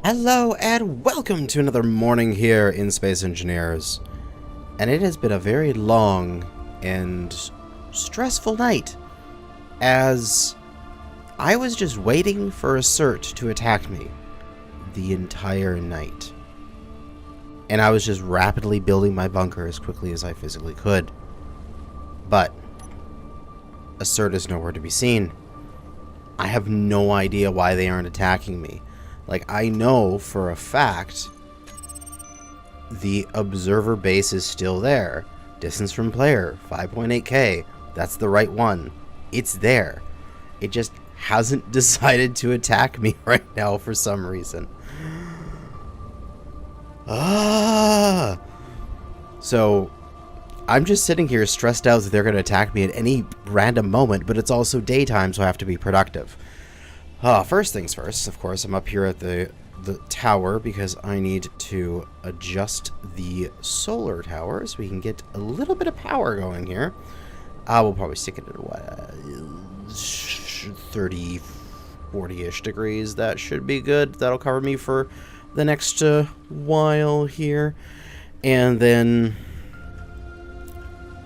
Hello and welcome to another morning here in Space Engineers. And it has been a very long and stressful night, as I was just waiting for Assert to attack me the entire night. And I was just rapidly building my bunker as quickly as I physically could. But Assert is nowhere to be seen. I have no idea why they aren't attacking me. Like, I know for a fact the observer base is still there. Distance from player, 5.8K. That's the right one. It's there. It just hasn't decided to attack me right now for some reason. So, I'm just sitting here stressed out that they're going to attack me at any random moment, but it's also daytime, so I have to be productive. First things first, of course, I'm up here at the tower because I need to adjust the solar tower so we can get a little bit of power going here. We'll probably stick it at, what, 30, 40-ish degrees. That should be good. That'll cover me for the next while here. And then,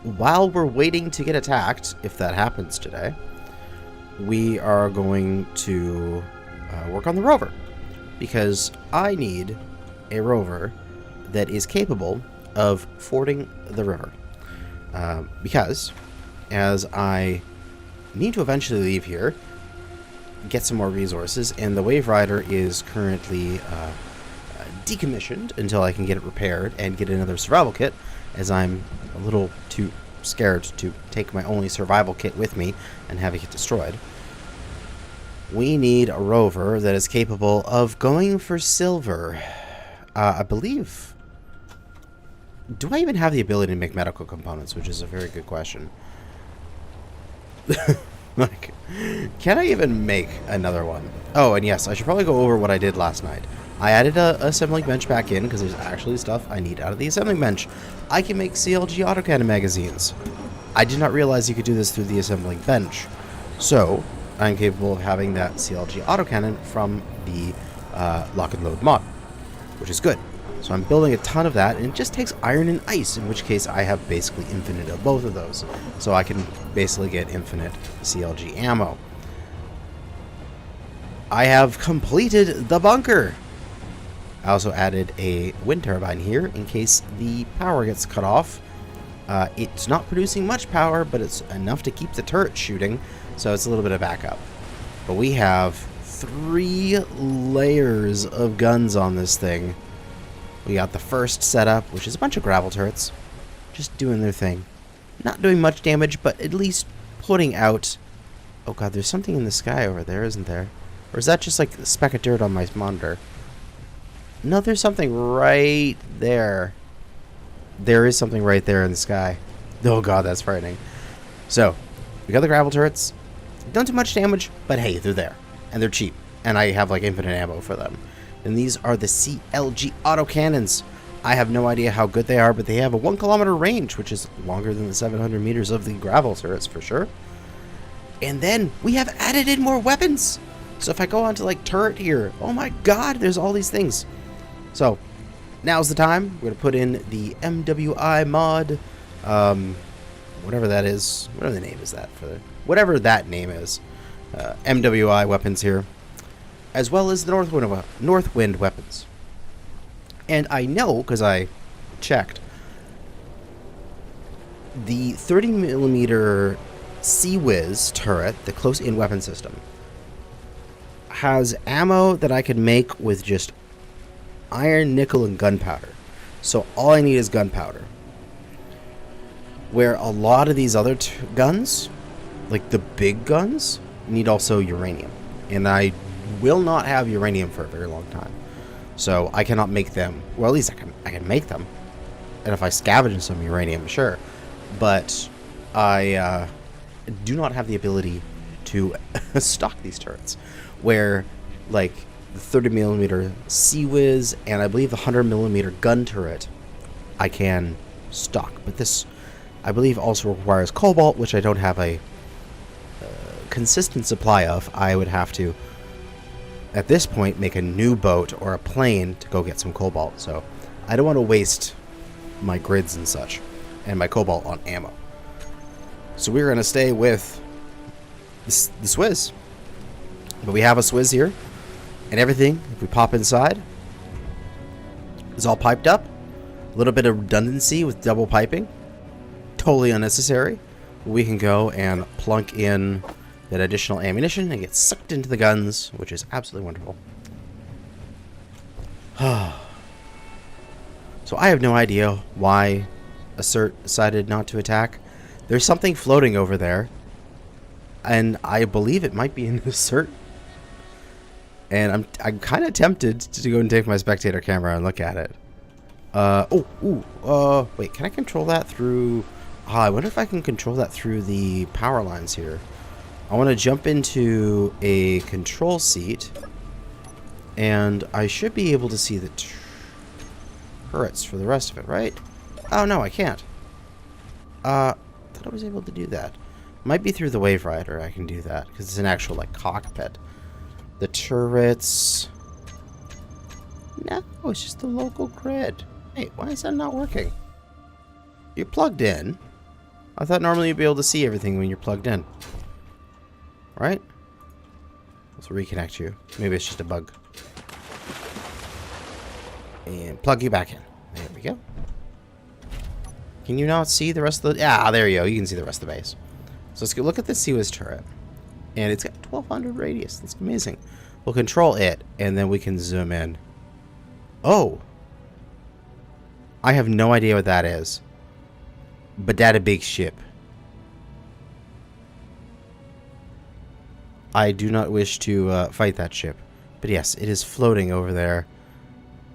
while we're waiting to get attacked, if that happens today, we are going to work on the rover, because I need a rover that is capable of fording the river, because as I need to eventually leave here, get some more resources, and the Wave Rider is currently decommissioned until I can get it repaired and get another survival kit, as I'm a little too scared to take my only survival kit with me and have it get destroyed. We need a rover that is capable of going for silver. I believe... Do I even have the ability to make medical components? Which is a very good question. Like, can I even make another one? Oh, and yes, I should probably go over what I did last night. I added a assembling bench back in because there's actually stuff I need out of the assembling bench. I can make CLG autocannon magazines. I did not realize you could do this through the assembling bench. So, I'm capable of having that CLG autocannon from the lock and load mod, which is good. So I'm building a ton of that, and it just takes iron and ice, in which case I have basically infinite of both of those. So I can basically get infinite CLG ammo. I have completed the bunker. I also added a wind turbine here in case the power gets cut off. It's not producing much power, but it's enough to keep the turret shooting, so it's a little bit of backup. But we have 3 layers of guns on this thing. We got the first setup, which is a bunch of gravel turrets, just doing their thing. Not doing much damage, but at least putting out... Oh god, there's something in the sky over there, isn't there? Or is that just like a speck of dirt on my monitor? No, there's something right there. There is something right there in the sky. Oh god, that's frightening. So, we got the gravel turrets. Don't do much damage, but hey, they're there. And they're cheap. And I have like infinite ammo for them. And these are the CLG autocannons. I have no idea how good they are, but they have a 1 kilometer range, which is longer than the 700 meters of the gravel turrets for sure. And then we have added in more weapons. So if I go onto like turret here, oh my god, there's all these things. So, now's the time. We're going to put in the MWI mod, whatever that is, whatever the name is that for the, whatever that name is, MWI weapons here, as well as the Northwind weapons. And I know, because I checked, the 30mm Sea-Wiz turret, the close-in weapon system, has ammo that I can make with just iron, nickel, and gunpowder. So all I need is gunpowder. Where a lot of these other guns, like the big guns, need also uranium. And I will not have uranium for a very long time. So I cannot make them. Well, at least I can make them. And if I scavenge some uranium, sure. But I do not have the ability to stock these turrets. Where, like, the 30mm Sea-Wiz and I believe the 100mm gun turret I can stock. But this, I believe, also requires cobalt, which I don't have a consistent supply of. I would have to at this point, make a new boat or a plane to go get some cobalt. So I don't want to waste my grids and such and my cobalt on ammo. So we're going to stay with the Swizz. But we have a Swizz here. And everything, if we pop inside, is all piped up. A little bit of redundancy with double piping. Totally unnecessary. We can go and plunk in that additional ammunition and get sucked into the guns, which is absolutely wonderful. So I have no idea why Assert decided not to attack. There's something floating over there, and I believe it might be an Assert. And I'm kind of tempted to go and take my spectator camera and look at it. Wait, can I control that through... I wonder if I can control that through the power lines here. I want to jump into a control seat, and I should be able to see the turrets for the rest of it, right? Oh, no, I can't. I thought I was able to do that. Might be through the Wave Rider I can do that, because it's an actual, like, cockpit. The turrets... No, it's just the local grid. Wait, why is that not working? You're plugged in. I thought normally you'd be able to see everything when you're plugged in. Right? Let's reconnect you. Maybe it's just a bug. And plug you back in. There we go. Can you not see the rest of the... Ah, there you go. You can see the rest of the base. So let's go look at the Swizz turret. And it's got 1200 radius. That's amazing. We'll control it, and then we can zoom in. Oh! I have no idea what that is. But that a big ship. I do not wish to fight that ship. But yes, it is floating over there.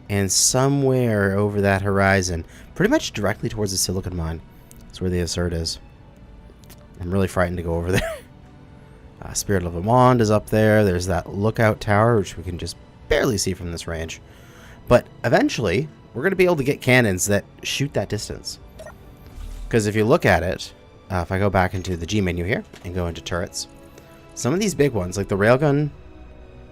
And somewhere over that horizon, pretty much directly towards the silicon mine, that's where the Assert is. I'm really frightened to go over there. Spirit of Le Monde is up there. There's that lookout tower, which we can just barely see from this range. But eventually, we're going to be able to get cannons that shoot that distance. Because if you look at it, if I go back into the G menu here and go into turrets, some of these big ones, like the railgun,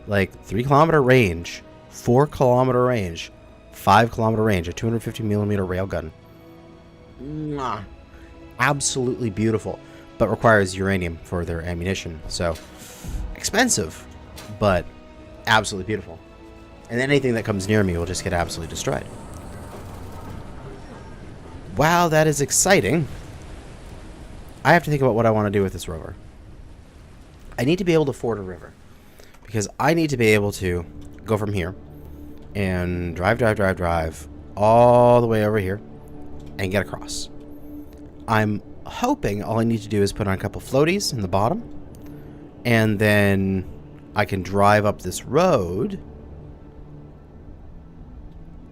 like 3-kilometer range, 4-kilometer range, 5-kilometer range, a 250mm railgun. Mwah. Absolutely beautiful, but requires uranium for their ammunition. So, expensive, but absolutely beautiful. And anything that comes near me will just get absolutely destroyed. Wow, that is exciting. I have to think about what I want to do with this rover. I need to be able to ford a river, because I need to be able to go from here and drive all the way over here and get across. I'm hoping all I need to do is put on a couple floaties in the bottom, and then I can drive up this road,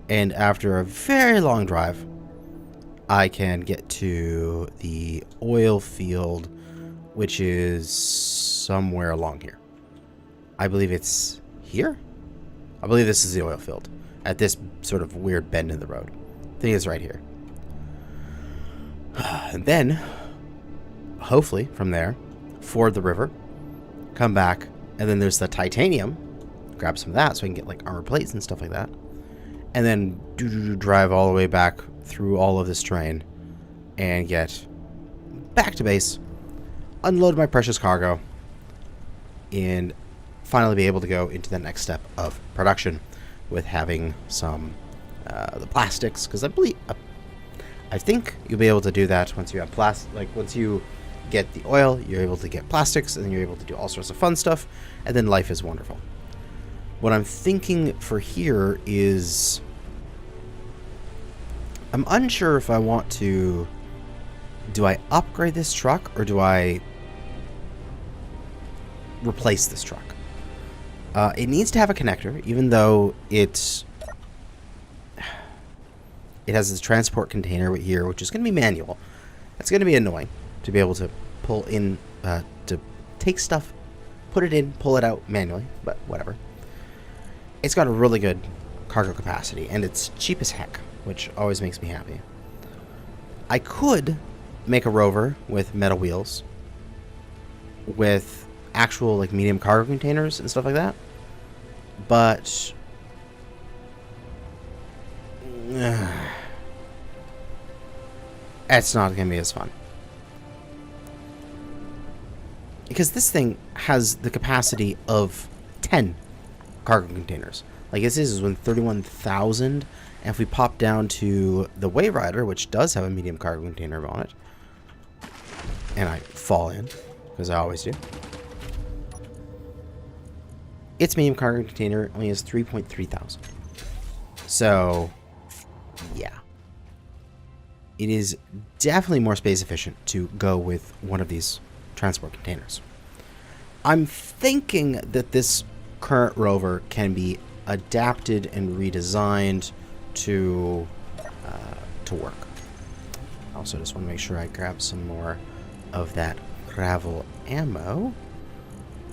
and after a very long drive, I can get to the oil field, which is somewhere along here. I believe it's here? I believe this is the oil field at this sort of weird bend in the road. I think it's right here. And then, hopefully, from there, ford the river, come back, and then there's the titanium. Grab some of that so I can get like armor plates and stuff like that. And then drive all the way back through all of this terrain and get back to base, unload my precious cargo, and finally be able to go into the next step of production with having some the plastics, because I think you'll be able to do that once you have once you get the oil, you're able to get plastics, and then you're able to do all sorts of fun stuff, and then life is wonderful. What I'm thinking for here is, I'm unsure if I want to, do I upgrade this truck, or do I replace this truck? It needs to have a connector, even though it has this transport container here, which is going to be manual. It's going to be annoying to be able to pull in, to take stuff, put it in, pull it out manually, but whatever. It's got a really good cargo capacity, and it's cheap as heck, which always makes me happy. I could make a rover with metal wheels, with actual like medium cargo containers and stuff like that, but it's not going to be as fun. Because this thing has the capacity of 10 cargo containers. Like this is 31,000. And if we pop down to the Wave Rider, which does have a medium cargo container on it, and I fall in, because I always do, its medium cargo container only has 3.3 thousand. So, yeah. It is definitely more space efficient to go with one of these transport containers. I'm thinking that this current Rover can be adapted and redesigned to work. Also, just want to make sure I grab some more of that gravel ammo,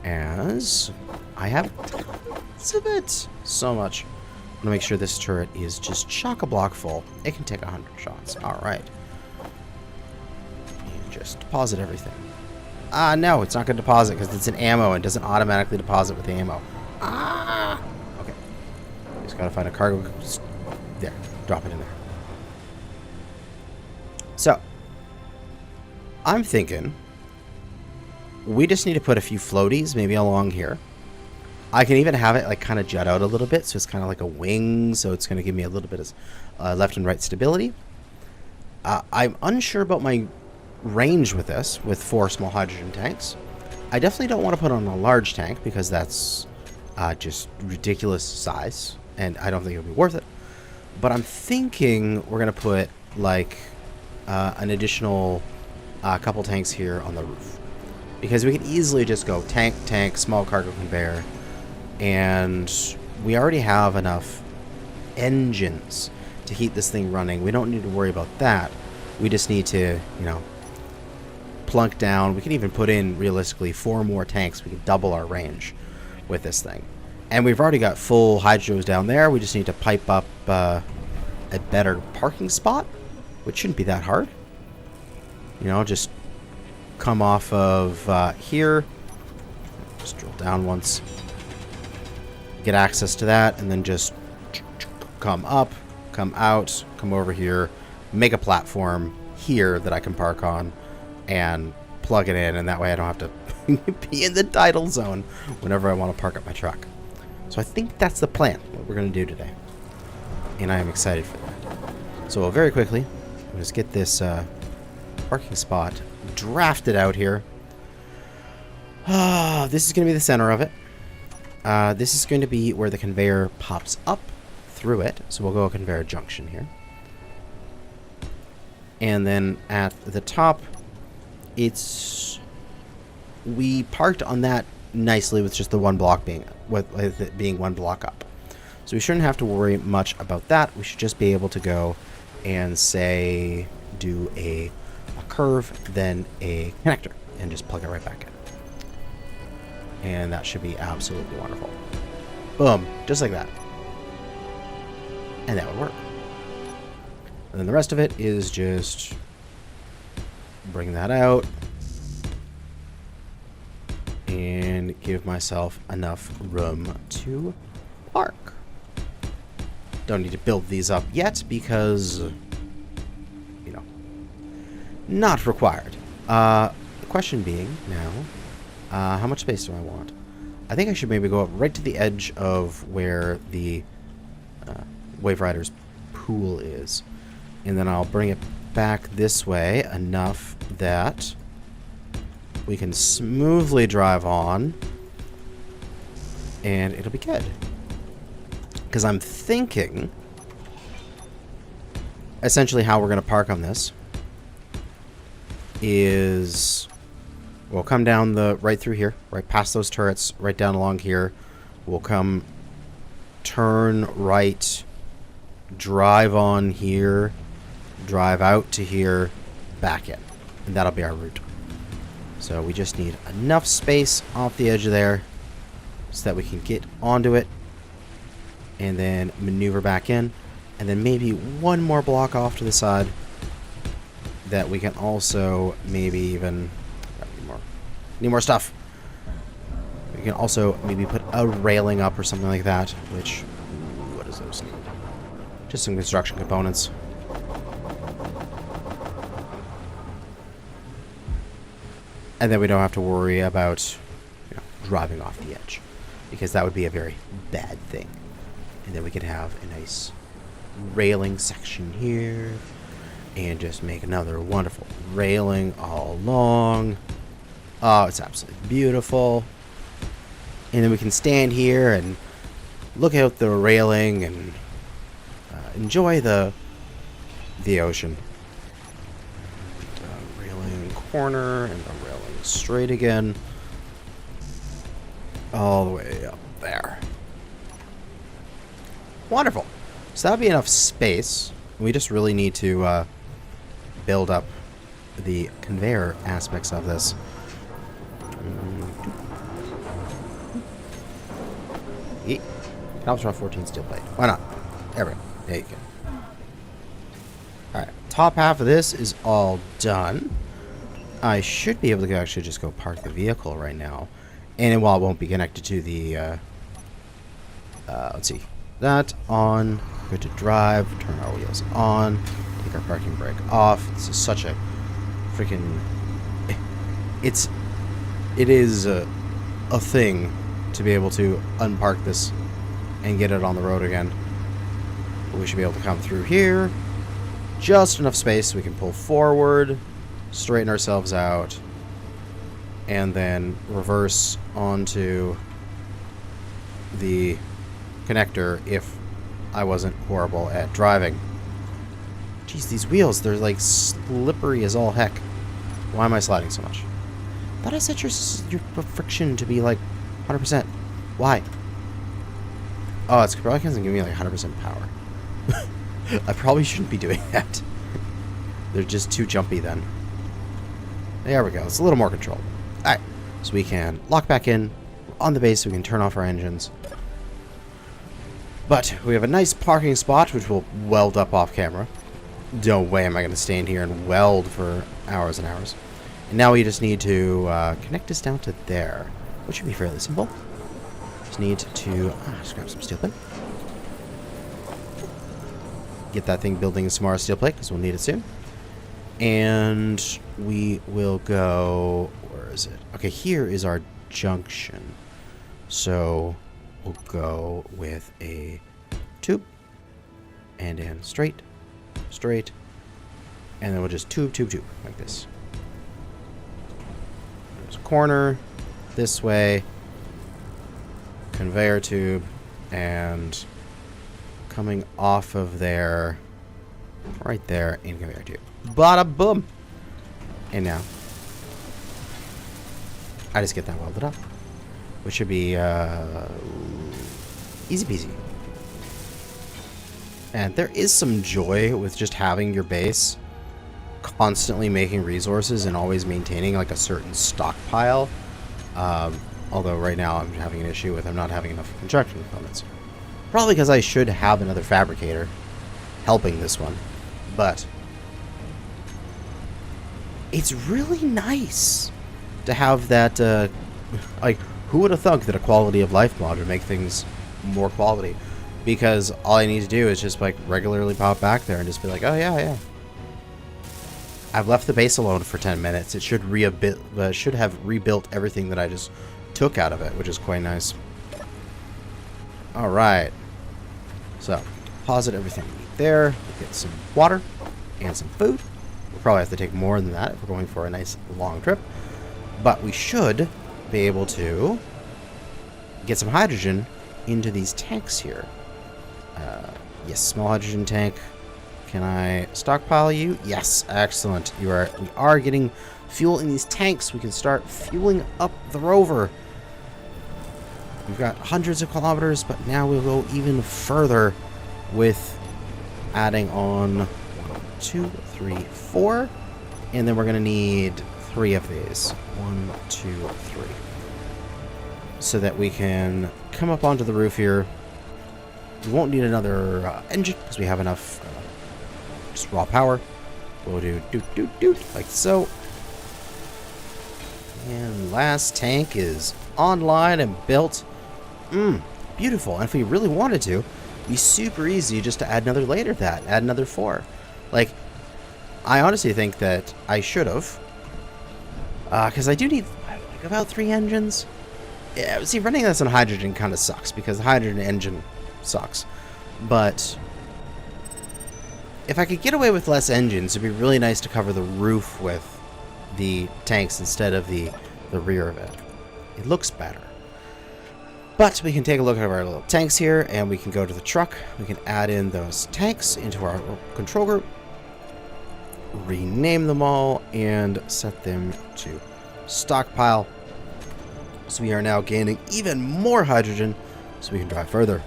as I have tons of it. So much. I'm gonna make sure this turret is just chock-a-block full. It can take 100 shots. All right. And just deposit everything. No, it's not gonna deposit because it's an ammo and doesn't automatically deposit with the ammo. Okay. Just gotta find a cargo. There. Drop it in there. So, I'm thinking we just need to put a few floaties maybe along here. I can even have it like kind of jut out a little bit, so it's kind of like a wing, so it's going to give me a little bit of left and right stability. I'm unsure about my range with this, with 4 small hydrogen tanks. I definitely don't want to put on a large tank because that's just ridiculous size, and I don't think it'll be worth it. But I'm thinking we're going to put like an additional couple tanks here on the roof, because we could easily just go tank, small cargo conveyor, and we already have enough engines to keep this thing running. We don't need to worry about that. We just need to, you know, plunk down. We can even put in, realistically, 4 more tanks. We can double our range with this thing. And we've already got full hydros down there. We just need to pipe up a better parking spot, which shouldn't be that hard. You know, just come off of here. Just drill down once. Get access to that, and then just come up, come out, come over here, make a platform here that I can park on, and plug it in, and that way I don't have to be in the tidal zone whenever I want to park up my truck. So I think that's the plan, what we're going to do today. And I am excited for that. So very quickly, we'll just get this parking spot drafted out here. This is going to be the center of it. This is going to be where the conveyor pops up through it. So we'll go conveyor junction here. And then at the top, we parked on that nicely with just the one block being, with it being one block up. So we shouldn't have to worry much about that. We should just be able to go and say, do a curve, then a connector, and just plug it right back in. And that should be absolutely wonderful. Boom, just like that. And that would work. And then the rest of it is just bring that out and give myself enough room to park. Don't need to build these up yet because, you know, not required. The question being now, how much space do I want? I think I should maybe go up right to the edge of where the Wave Rider's pool is. And then I'll bring it back this way enough that we can smoothly drive on. And it'll be good. Because I'm thinking essentially how we're going to park on this is we'll come down right through here, right past those turrets, right down along here. We'll come turn right, drive on here, drive out to here, back in. And that'll be our route. So we just need enough space off the edge of there so that we can get onto it and then maneuver back in. And then maybe one more block off to the side that we can also maybe even... Need more stuff. We can also maybe put a railing up or something like that, which, what does those need? Just some construction components. And then we don't have to worry about, driving off the edge, because that would be a very bad thing. And then we could have a nice railing section here, and just make another wonderful railing all along. Oh, it's absolutely beautiful. And then we can stand here and look out the railing and enjoy the ocean. Railing corner and the railing straight again, all the way up there. Wonderful. So that'll be enough space. We just really need to build up the conveyor aspects of this. Alpha 14 steel plate. Why not? There we go. There you go. Alright. Top half of this is all done. I should be able to actually just go park the vehicle right now. And while it won't be connected to the... let's see. That on. Good to drive. Turn our wheels on. Take our parking brake off. This is such a freaking... It is a thing to be able to unpark this and get it on the road again. But we should be able to come through here. Just enough space so we can pull forward, straighten ourselves out, and then reverse onto the connector if I wasn't horrible at driving. Jeez, these wheels, they're like slippery as all heck. Why am I sliding so much? I thought I set your friction to be like 100%. Why? Oh, it's probably because it's giving me like 100% power. I probably shouldn't be doing that. They're just too jumpy then. There we go. It's a little more controlled. Alright. So we can lock back in on the base so we can turn off our engines. But we have a nice parking spot which will weld up off camera. No way am I going to stand here and weld for hours and hours. And now we just need to connect this down to there, which should be fairly simple. Just need to just grab some steel plate. Get that thing building some more steel plate because we'll need it soon. And we will go... Where is it? Okay, here is our junction. So we'll go with a tube. And then straight. And then we'll just tube, like this. There's a corner. This way. Conveyor tube. And coming off of there. Right there in conveyor tube. Bada boom! And now. I just get that welded up. Which should be easy peasy. And there is some joy with just having your base constantly making resources and always maintaining like a certain stockpile. Although right now I'm having an issue with I'm not having enough construction components. Probably because I should have another fabricator helping this one. But it's really nice to have that, like, who would have thunk that a quality of life mod would make things more quality? Because all I need to do is just, like, regularly pop back there and just be like, oh, yeah. I've left the base alone for 10 minutes. It should should have rebuilt everything that I just took out of it, which is quite nice. Alright. So, deposit everything there. Get some water and some food. We'll probably have to take more than that if we're going for a nice long trip. But we should be able to get some hydrogen into these tanks here. Yes, small hydrogen tank. Can I stockpile you? Yes, excellent. We are getting fuel in these tanks. We can start fueling up the Rover. We've got hundreds of kilometers, but now we'll go even further with adding on 1, 2, 3, 4. And then we're going to need 3 of these. 1, 2, 3. So that we can come up onto the roof here. We won't need another engine because we have enough just raw power. We'll do doot like so. And last tank is online and built. Beautiful. And if we really wanted to, it'd be super easy just to add another layer to that. Add another 4. Like, I honestly think that I should have. Because I do need like about 3 engines. Yeah, see, running this on hydrogen kind of sucks because the hydrogen engine sucks. But if I could get away with less engines, it'd be really nice to cover the roof with the tanks instead of the rear of it. It looks better. But we can take a look at our little tanks here, and we can go to the truck. We can add in those tanks into our control group, rename them all, and set them to stockpile. So we are now gaining even more hydrogen so we can drive further.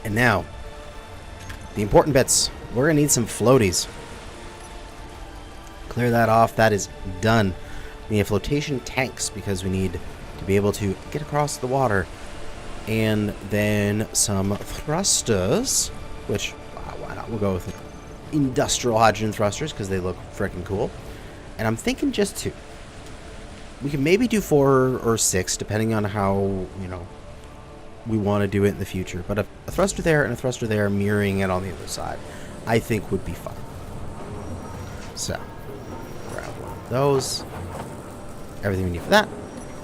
And now, the important bits. We're going to need some floaties. Clear that off. That is done. We need flotation tanks because we need to be able to get across the water. And then some thrusters, which, why not? We'll go with industrial hydrogen thrusters because they look freaking cool. And I'm thinking just 2. We can maybe do 4 or 6, depending on how, we want to do it in the future. But a thruster there and a thruster there mirroring it on the other side, I think would be fun. So, grab one of those. Everything we need for that.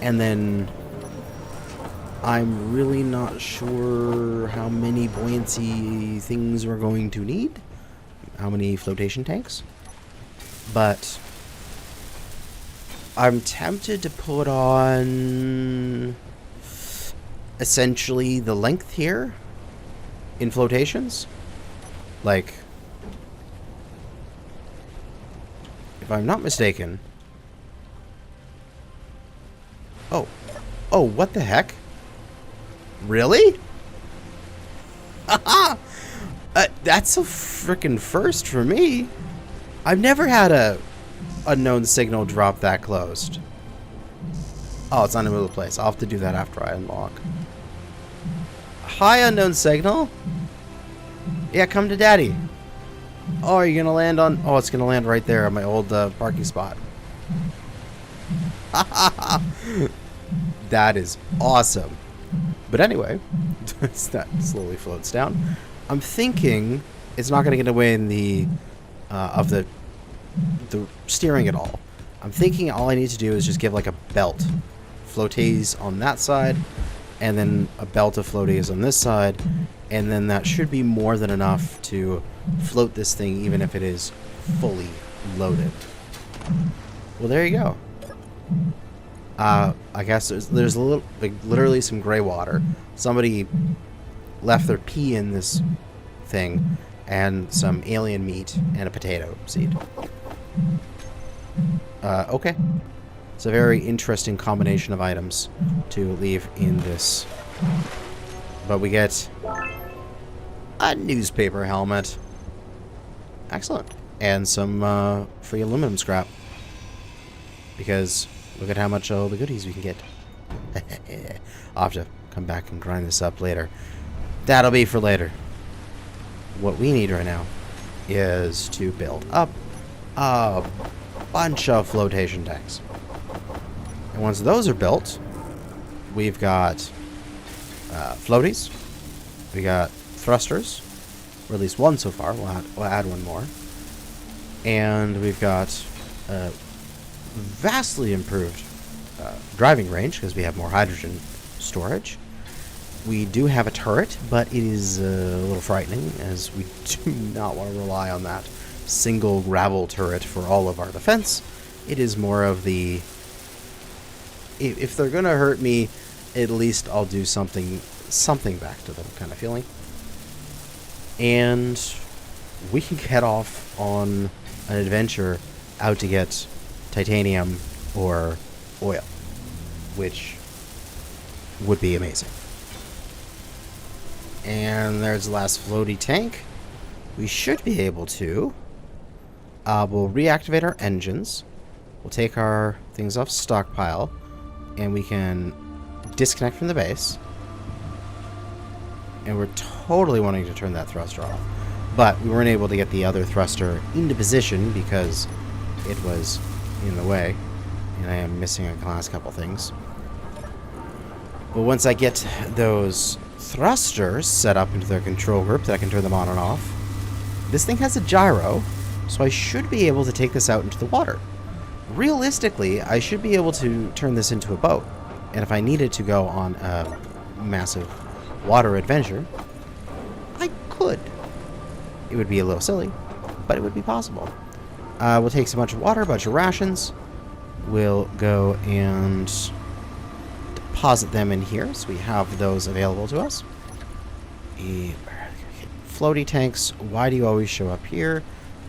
And then, I'm really not sure how many buoyancy things we're going to need. How many flotation tanks. But I'm tempted to put on essentially the length here in flotations. Like, if I'm not mistaken. Oh, what the heck? Really? That's a freaking first for me. I've never had a unknown signal drop that close. Oh, it's not in the middle of the place. I'll have to do that after I unlock. Hi, unknown signal. Yeah, come to daddy. Oh, are you gonna land on... Oh, it's gonna land right there on my old parking spot. That is awesome. But anyway, that slowly floats down. I'm thinking it's not gonna get away in the steering at all. I'm thinking all I need to do is just give like a belt. Floaties on that side, and then a belt of floaties on this side, and then that should be more than enough to float this thing even if it is fully loaded. Well, there you go. I guess there's a little, like, literally some gray water. Somebody left their pee in this thing, and some alien meat and a potato seed. Okay. It's a very interesting combination of items to leave in this. But we get a newspaper helmet. Excellent. And some free aluminum scrap. Because look at how much all the goodies we can get. I'll have to come back and grind this up later. That'll be for later. What we need right now is to build up a bunch of flotation tanks. And once those are built, we've got floaties, we got thrusters, or at least one so far. We'll add one more. And we've got vastly improved driving range because we have more hydrogen storage. We do have a turret, but it is a little frightening as we do not want to rely on that single gravel turret for all of our defense. It is more of the, if they're going to hurt me, at least I'll do something back to them kind of feeling. And we can head off on an adventure out to get titanium or oil, which would be amazing. And there's the last floaty tank. We should be able to. We'll reactivate our engines. We'll take our things off stockpile, and we can disconnect from the base. And we're totally wanting to turn that thruster off. But we weren't able to get the other thruster into position because it was in the way. And I am missing a last couple things. But once I get those thrusters set up into their control group, that I can turn them on and off. This thing has a gyro, so I should be able to take this out into the water. Realistically, I should be able to turn this into a boat. And if I needed to go on a massive water adventure, I could. It would be a little silly, but it would be possible. We'll take a bunch of water, a bunch of rations. We'll go and deposit them in here, so we have those available to us. Floaty tanks, why do you always show up here?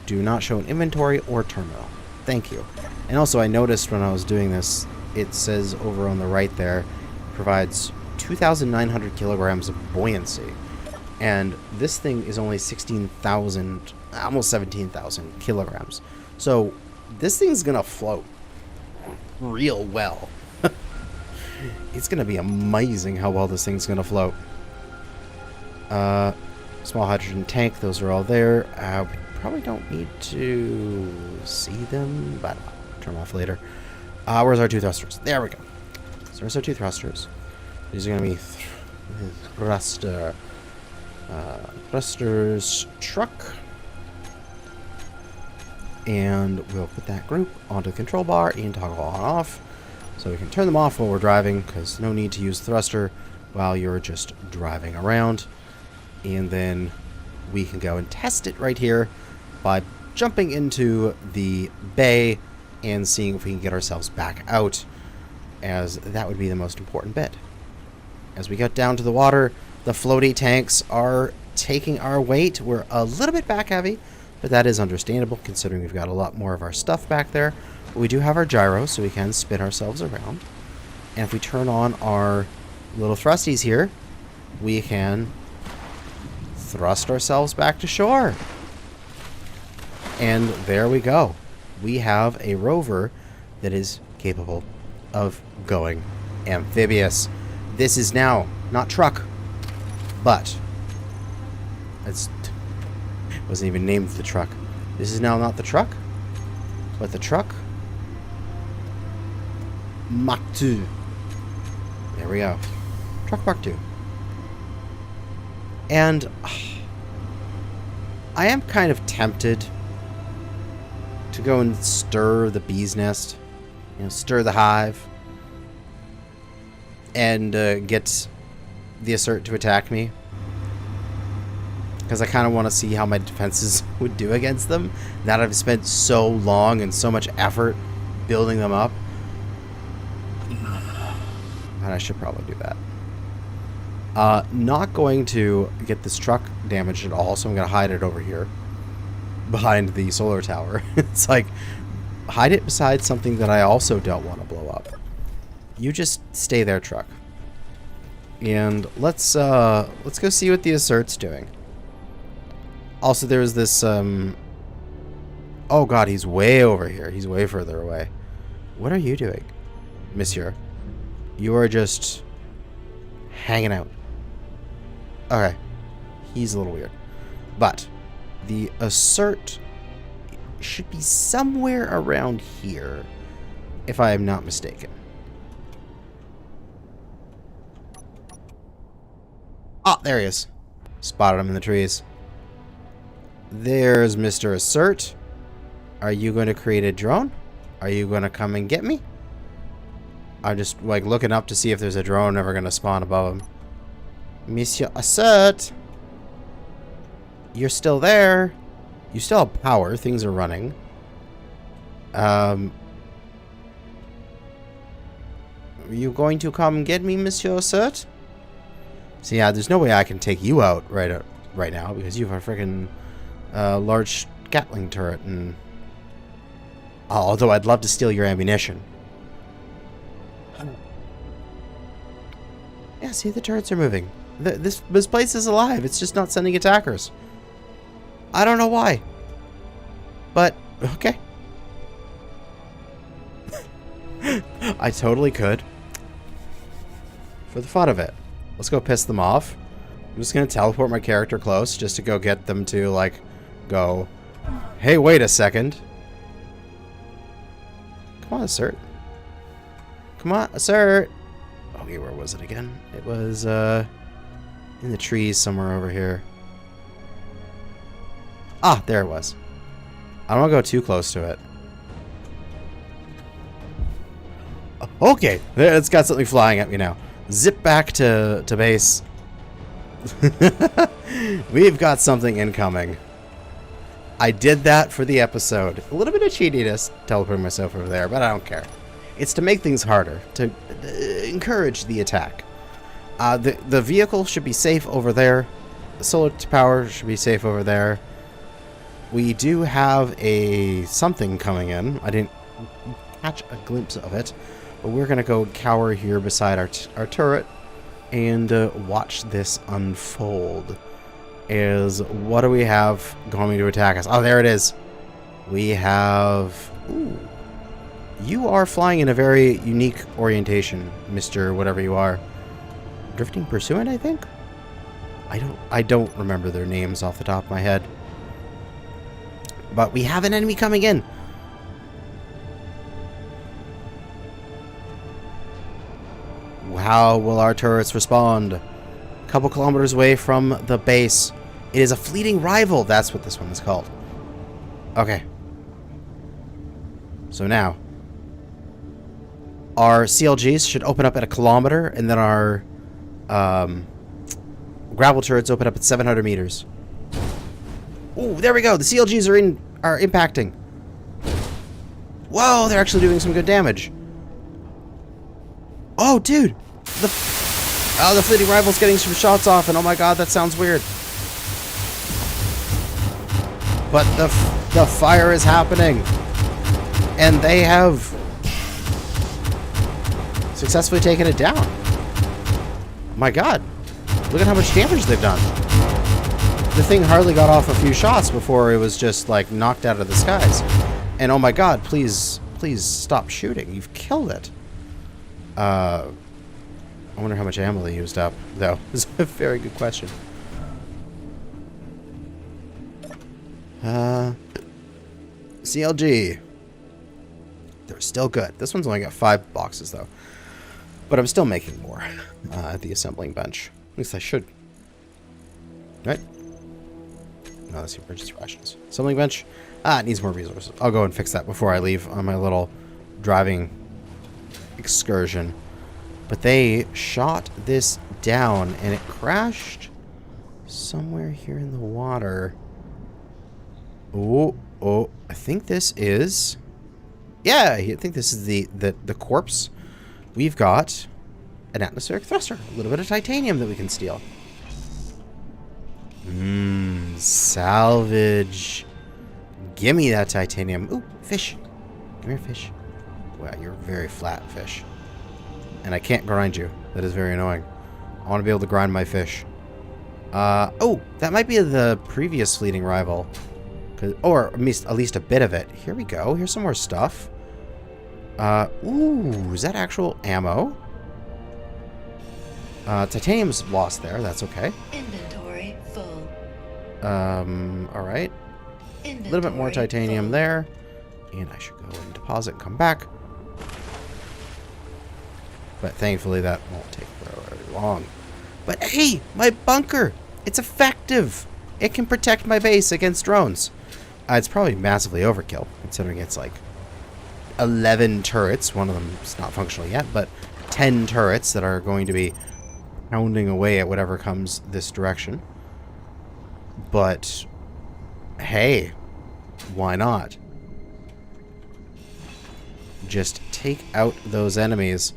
Do not show an inventory or terminal. Thank you. And also, I noticed when I was doing this, it says over on the right there, provides 2,900 kilograms of buoyancy. And this thing is only 16,000, almost 17,000 kilograms. So this thing's gonna float real well. It's gonna be amazing how well this thing's gonna float. Small hydrogen tank, those are all there. We probably don't need to see them, but I'll turn them off later. Where's our two thrusters? There we go. So there's our two thrusters. These are gonna be thrusters truck. And we'll put that group onto the control bar and toggle on and off. So we can turn them off while we're driving, because no need to use thruster while you're just driving around. And then we can go and test it right here by jumping into the bay and seeing if we can get ourselves back out, as that would be the most important bit. As we get down to the water, the floaty tanks are taking our weight. We're a little bit back heavy, but that is understandable considering we've got a lot more of our stuff back there. But we do have our gyro, so we can spin ourselves around. And if we turn on our little thrusties here, we can thrust ourselves back to shore. And there we go. We have a rover that is capable of going amphibious. This is now not truck, but it wasn't even named the truck. This is now not the truck, but the truck Mach 2. There we go. Truck Mach 2. And I am kind of tempted to go and stir the bee's nest, you know, stir the hive, and get the Assert to attack me, because I kind of want to see how my defenses would do against them. Now that I've spent so long and so much effort building them up, and I should probably do that. Not going to get this truck damaged at all, so I'm going to hide it over here behind the solar tower. It's like, hide it beside something that I also don't want to blow up. You just stay there, truck. And let's go see what the Assert's doing. Also, there's this, oh god, he's way over here. He's way further away. What are you doing, monsieur? You are just hanging out. Okay. He's a little weird. But the Assert should be somewhere around here, if I am not mistaken. Oh, there he is. Spotted him in the trees. There's Mr. Assert. Are you going to create a drone? Are you going to come and get me? I'm just, like, looking up to see if there's a drone ever going to spawn above him. Monsieur Assert! You're still there. You still have power. Things are running. Are you going to come and get me, Monsieur Assert? So yeah, there's no way I can take you out right now, because you have a freaking large Gatling turret, and although I'd love to steal your ammunition. Yeah, see, the turrets are moving. This place is alive. It's just not sending attackers. I don't know why. But, okay. I totally could. For the fun of it. Let's go piss them off. I'm just going to teleport my character close just to go get them to, like, go, hey, wait a second. Come on, Assert. Come on, Assert. Oh, Okay, where was it again? It was in the trees somewhere over here. Ah, there it was. I don't want to go too close to it. Okay, it's got something flying at me now. Zip back to base. We've got something incoming. I did that for the episode. A little bit of cheatiness, teleporting myself over there, but I don't care. It's to make things harder, to encourage the attack. The vehicle should be safe over there. The solar power should be safe over there. We do have something coming in. I didn't catch a glimpse of it, but we're gonna go cower here beside our turret and watch this unfold. What do we have going to attack us? Oh, there it is. We have... Ooh. You are flying in a very unique orientation, Mr. Whatever you are. Drifting Pursuant, I think? I don't remember their names off the top of my head. But we have an enemy coming in. How will our turrets respond? A couple kilometers away from the base. It is a fleeting rival. That's what this one is called. Okay. So now, our CLGs should open up at 1 kilometer, and then our gravel turrets open up at 700 meters. Ooh, there we go. The CLGs are impacting. Whoa, they're actually doing some good damage. Oh, dude. The fleeting rival's getting some shots off, and oh my god, that sounds weird. But the fire is happening. And they have successfully taken it down. My god. Look at how much damage they've done. The thing hardly got off a few shots before it was just, like, knocked out of the skies. And oh my god, please stop shooting. You've killed it. I wonder how much ammo they used up, though. It's a very good question. CLG. They're still good. This one's only got 5 boxes, though. But I'm still making more at the assembling bench. At least I should. Right? No, let's see. Purchase rations. Assembling bench. It needs more resources. I'll go and fix that before I leave on my little driving excursion. But they shot this down, and it crashed somewhere here in the water. Oh, I think this is... Yeah, I think this is the corpse. We've got an atmospheric thruster. A little bit of titanium that we can steal. Salvage. Gimme that titanium. Ooh, fish. Come here, fish. Wow, you're very flat, fish. And I can't grind you. That is very annoying. I want to be able to grind my fish. Oh, that might be the previous fleeting rival. Or at least a bit of it. Here we go. Here's some more stuff. Ooh, is that actual ammo? Titanium's lost there. That's okay. Inventory full. Alright. A little bit more titanium full. There. And I should go and deposit and come back. But thankfully that won't take very long. But hey, my bunker! It's effective! It can protect my base against drones. It's probably massively overkill, considering it's like 11 turrets. One of them is not functional yet, but 10 turrets that are going to be pounding away at whatever comes this direction. But hey, why not? Just take out those enemies.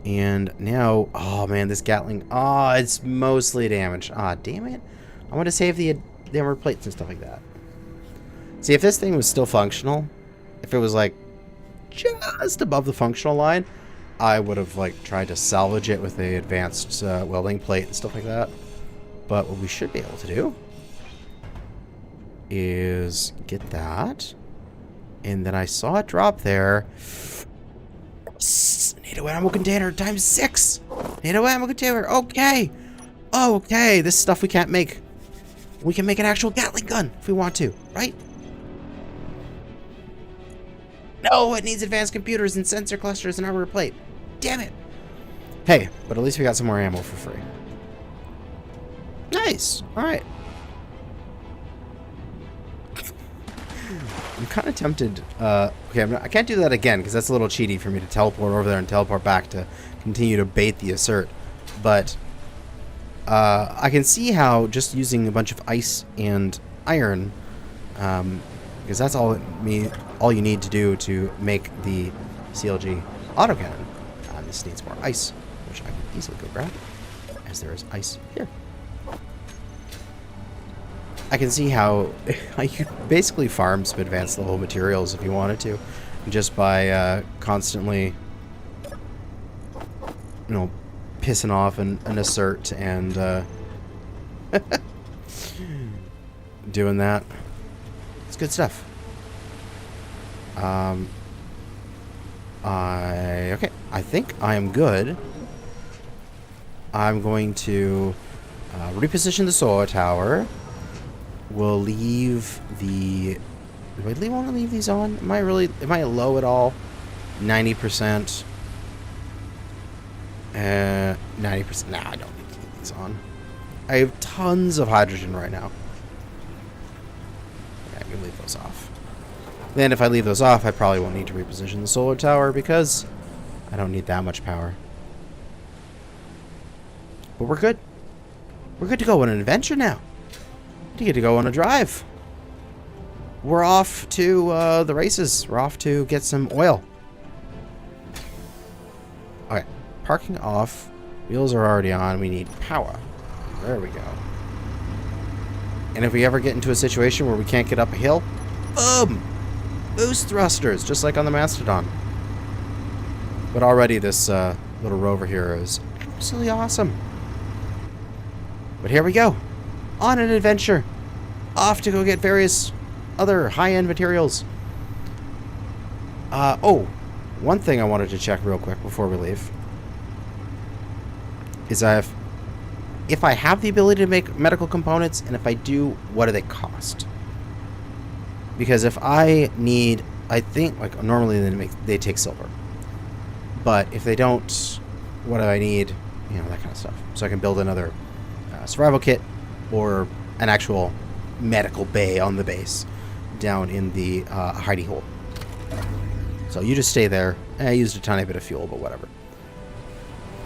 And now, oh man, this Gatling, it's mostly damaged. Damn it. I want to save the armor plates and stuff like that. See, if this thing was still functional, if it was like just above the functional line, I would have like tried to salvage it with the advanced welding plate and stuff like that. But what we should be able to do is get that. And then I saw it drop there. NATO ammo container times 6. NATO ammo container. Okay. Okay. This stuff we can't make. We can make an actual Gatling gun if we want to, right? No, it needs advanced computers and sensor clusters and armor plate. Damn it. Hey, but at least we got some more ammo for free. Nice. All right. I'm kind of tempted. Okay, I can't do that again because that's a little cheaty for me to teleport over there and teleport back to continue to bait the Assert. But I can see how just using a bunch of ice and iron, because that's all you need to do to make the CLG autocannon. This needs more ice, which I can easily go grab, as there is ice here. I can see how you could basically farm some advanced level materials if you wanted to, just by constantly, pissing off an Assert and doing that. It's good stuff. Okay, I think I am good. I'm going to reposition the solar tower. We'll leave the... Do I want to leave these on? Am I low at all? 90%. 90%. Nah, I don't need to leave these on. I have tons of hydrogen right now. Yeah, I can leave those off. Then if I leave those off, I probably won't need to reposition the solar tower because I don't need that much power. But we're good. We're good to go on an adventure now. You get to go on a drive. We're off to the races. We're off to get some oil. Okay, parking off. Wheels are already on. We need power. There we go. And if we ever get into a situation where we can't get up a hill, boom! Boost thrusters, just like on the Mastodon. But already this little Rover here is absolutely awesome. But here we go. On an adventure. Off to go get various other high-end materials. Oh, one thing I wanted to check real quick before we leave is if I have the ability to make medical components, and if I do, what do they cost? Because if I need, I think, like, normally they take silver. But if they don't, what do I need? That kind of stuff. So I can build another survival kit or an actual medical bay on the base down in the hidey hole. So you just stay there. I used a tiny bit of fuel, but whatever.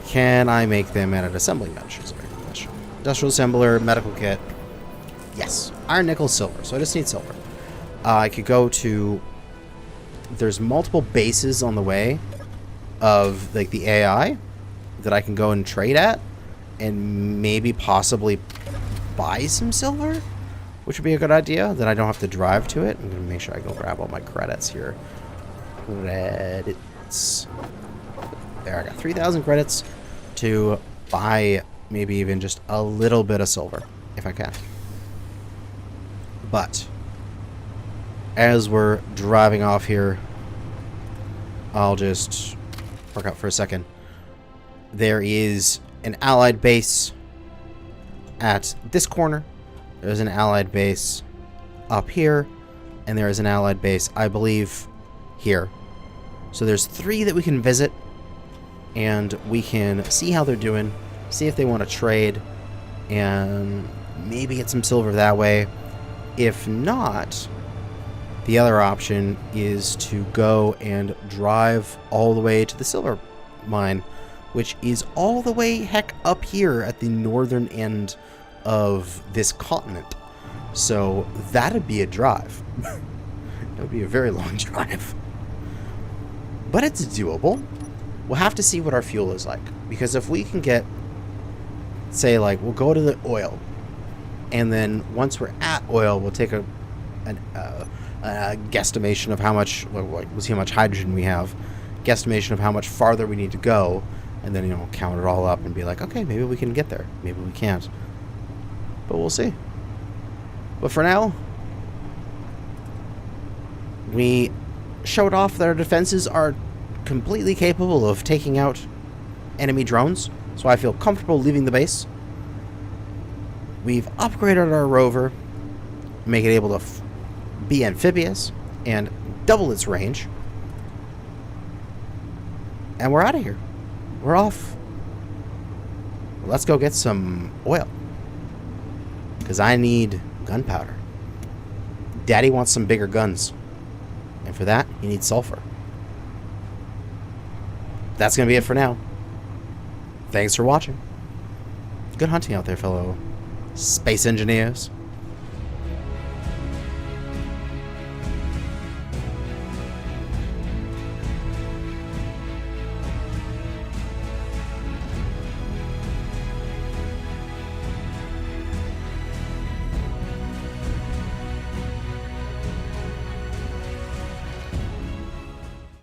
Can I make them at an assembling bench? Is a very good question. Industrial assembler, medical kit. Yes. Iron, nickel, silver. So I just need silver. I could go to... There's multiple bases on the way of like the AI that I can go and trade at and maybe possibly buy some silver, which would be a good idea. Then I don't have to drive to it. I'm going to make sure I go grab all my credits here. Credits. There, I got 3,000 credits to buy maybe even just a little bit of silver, if I can. But as we're driving off here, I'll just work out for a second. There is an allied base at this corner. There's an allied base up here, and there is an allied base, I believe, here. So there's 3 that we can visit, and we can see how they're doing, see if they want to trade, and maybe get some silver that way. If not, the other option is to go and drive all the way to the silver mine, which is all the way heck up here at the northern end of this continent. So that'd be a drive. That would be a very long drive. But it's doable. We'll have to see what our fuel is like. Because if we can get, say, like, we'll go to the oil. And then once we're at oil, we'll take a guesstimation of how much, we'll see how much hydrogen we have. Guesstimation of how much farther we need to go. And then, count it all up and be like, okay, maybe we can get there. Maybe we can't. But we'll see. But for now, we showed off that our defenses are completely capable of taking out enemy drones. So I feel comfortable leaving the base. We've upgraded our rover, make it able to be amphibious and double its range. And we're out of here. We're off let's go get some oil. Because I need gunpowder. Daddy wants some bigger guns. And for that, he needs sulfur. That's going to be it for now. Thanks for watching. Good hunting out there, fellow space engineers.